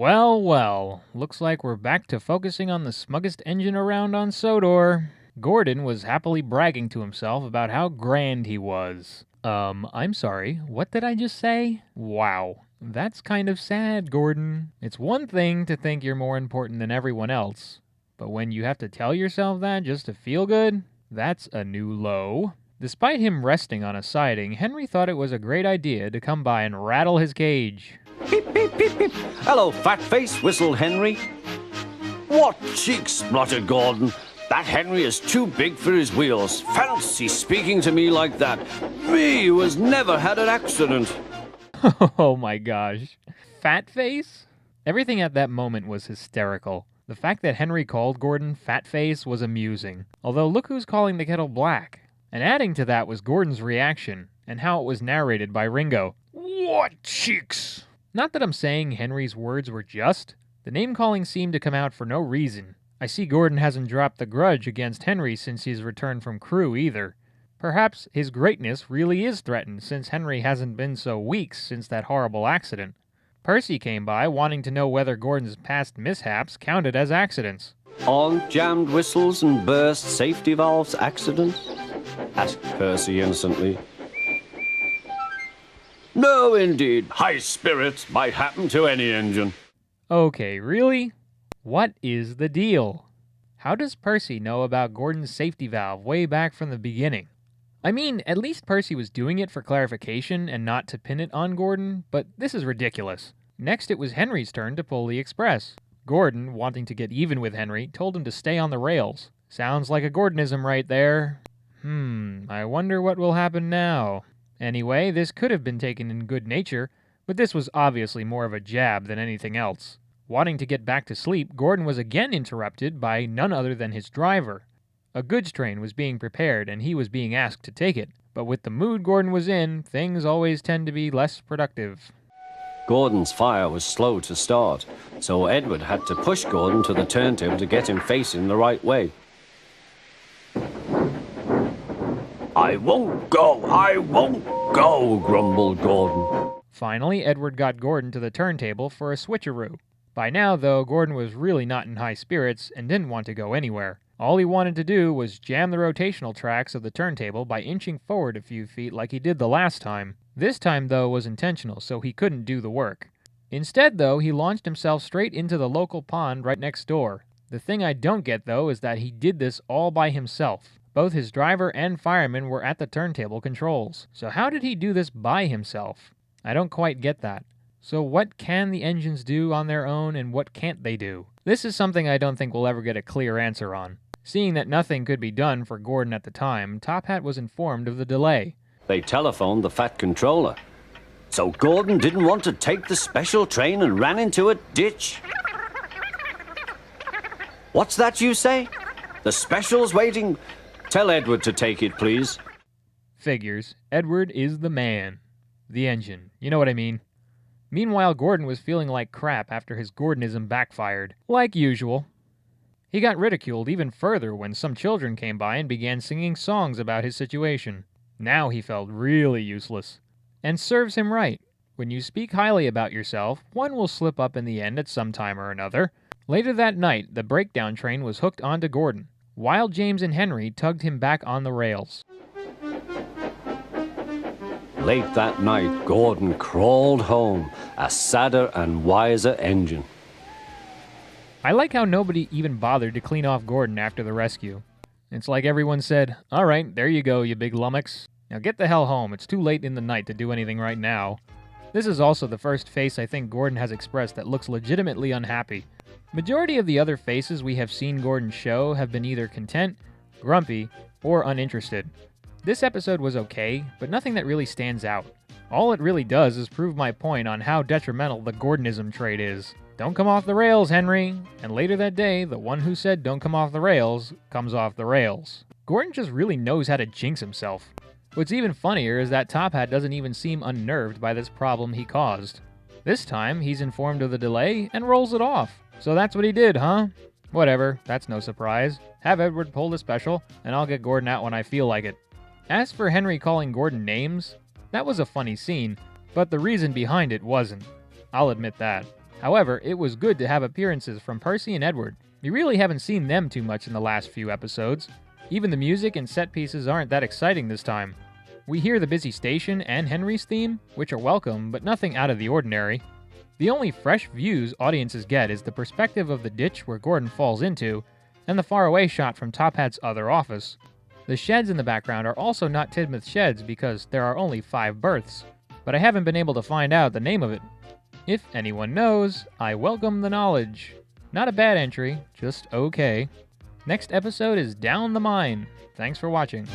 Well, well, looks like we're back to focusing on the smuggest engine around on Sodor. Gordon was happily bragging to himself about how grand he was. I'm sorry, what did I just say? Wow, that's kind of sad, Gordon. It's one thing to think you're more important than everyone else, but when you have to tell yourself that just to feel good, that's a new low. Despite him resting on a siding, Henry thought it was a great idea to come by and rattle his cage. Beep, beep, beep, beep. Hello, fat face, whistled Henry. What cheeks, spluttered Gordon. That Henry is too big for his wheels. Fancy speaking to me like that. Me, who has never had an accident. Oh my gosh. Fat face? Everything at that moment was hysterical. The fact that Henry called Gordon fat face was amusing. Although look who's calling the kettle black. And adding to that was Gordon's reaction, and how it was narrated by Ringo. What cheeks? Not that I'm saying Henry's words were just. The name-calling seemed to come out for no reason. I see Gordon hasn't dropped the grudge against Henry since he's returned from crew either. Perhaps his greatness really is threatened since Henry hasn't been so weak since that horrible accident. Percy came by wanting to know whether Gordon's past mishaps counted as accidents. Aren't jammed whistles and burst safety valves accidents? Asked Percy innocently. No, indeed. High spirits might happen to any engine. Okay, really? What is the deal? How does Percy know about Gordon's safety valve way back from the beginning? I mean, at least Percy was doing it for clarification and not to pin it on Gordon, but this is ridiculous. Next, it was Henry's turn to pull the express. Gordon, wanting to get even with Henry, told him to stay on the rails. Sounds like a Gordonism right there. I wonder what will happen now. Anyway, this could have been taken in good nature, but this was obviously more of a jab than anything else. Wanting to get back to sleep, Gordon was again interrupted by none other than his driver. A goods train was being prepared, and he was being asked to take it. But with the mood Gordon was in, things always tend to be less productive. Gordon's fire was slow to start, so Edward had to push Gordon to the turntable to get him facing the right way. I won't go, grumbled Gordon. Finally, Edward got Gordon to the turntable for a switcheroo. By now, though, Gordon was really not in high spirits and didn't want to go anywhere. All he wanted to do was jam the rotational tracks of the turntable by inching forward a few feet like he did the last time. This time, though, was intentional, so he couldn't do the work. Instead, though, he launched himself straight into the local pond right next door. The thing I don't get, though, is that he did this all by himself. Both his driver and fireman were at the turntable controls. So how did he do this by himself? I don't quite get that. So what can the engines do on their own and what can't they do? This is something I don't think we'll ever get a clear answer on. Seeing that nothing could be done for Gordon at the time, Top Hat was informed of the delay. They telephoned the Fat Controller. So Gordon didn't want to take the special train and ran into a ditch. What's that you say? The special's waiting. Tell Edward to take it, please. Figures. Edward is the man. The engine. You know what I mean. Meanwhile, Gordon was feeling like crap after his Gordonism backfired. Like usual. He got ridiculed even further when some children came by and began singing songs about his situation. Now he felt really useless. And serves him right. When you speak highly about yourself, one will slip up in the end at some time or another. Later that night, the breakdown train was hooked onto Gordon, while James and Henry tugged him back on the rails. Late that night, Gordon crawled home, a sadder and wiser engine. I like how nobody even bothered to clean off Gordon after the rescue. It's like everyone said, "All right, there you go, you big lummox. Now get the hell home, it's too late in the night to do anything right now." This is also the first face I think Gordon has expressed that looks legitimately unhappy. Majority of the other faces we have seen Gordon show have been either content, grumpy, or uninterested. This episode was okay, but nothing that really stands out. All it really does is prove my point on how detrimental the Gordonism trait is. Don't come off the rails, Henry! And later that day, the one who said don't come off the rails, comes off the rails. Gordon just really knows how to jinx himself. What's even funnier is that Top Hat doesn't even seem unnerved by this problem he caused. This time, he's informed of the delay and rolls it off. So that's what he did, huh? Whatever, that's no surprise. Have Edward pull the special, and I'll get Gordon out when I feel like it. As for Henry calling Gordon names, that was a funny scene, but the reason behind it wasn't. I'll admit that. However, it was good to have appearances from Percy and Edward. You really haven't seen them too much in the last few episodes. Even the music and set pieces aren't that exciting this time. We hear the busy station and Henry's theme, which are welcome, but nothing out of the ordinary. The only fresh views audiences get is the perspective of the ditch where Gordon falls into, and the faraway shot from Top Hat's other office. The sheds in the background are also not Tidmouth Sheds because there are only 5 berths, but I haven't been able to find out the name of it. If anyone knows, I welcome the knowledge. Not a bad entry, just okay. Next episode is Down the Mine. Thanks for watching.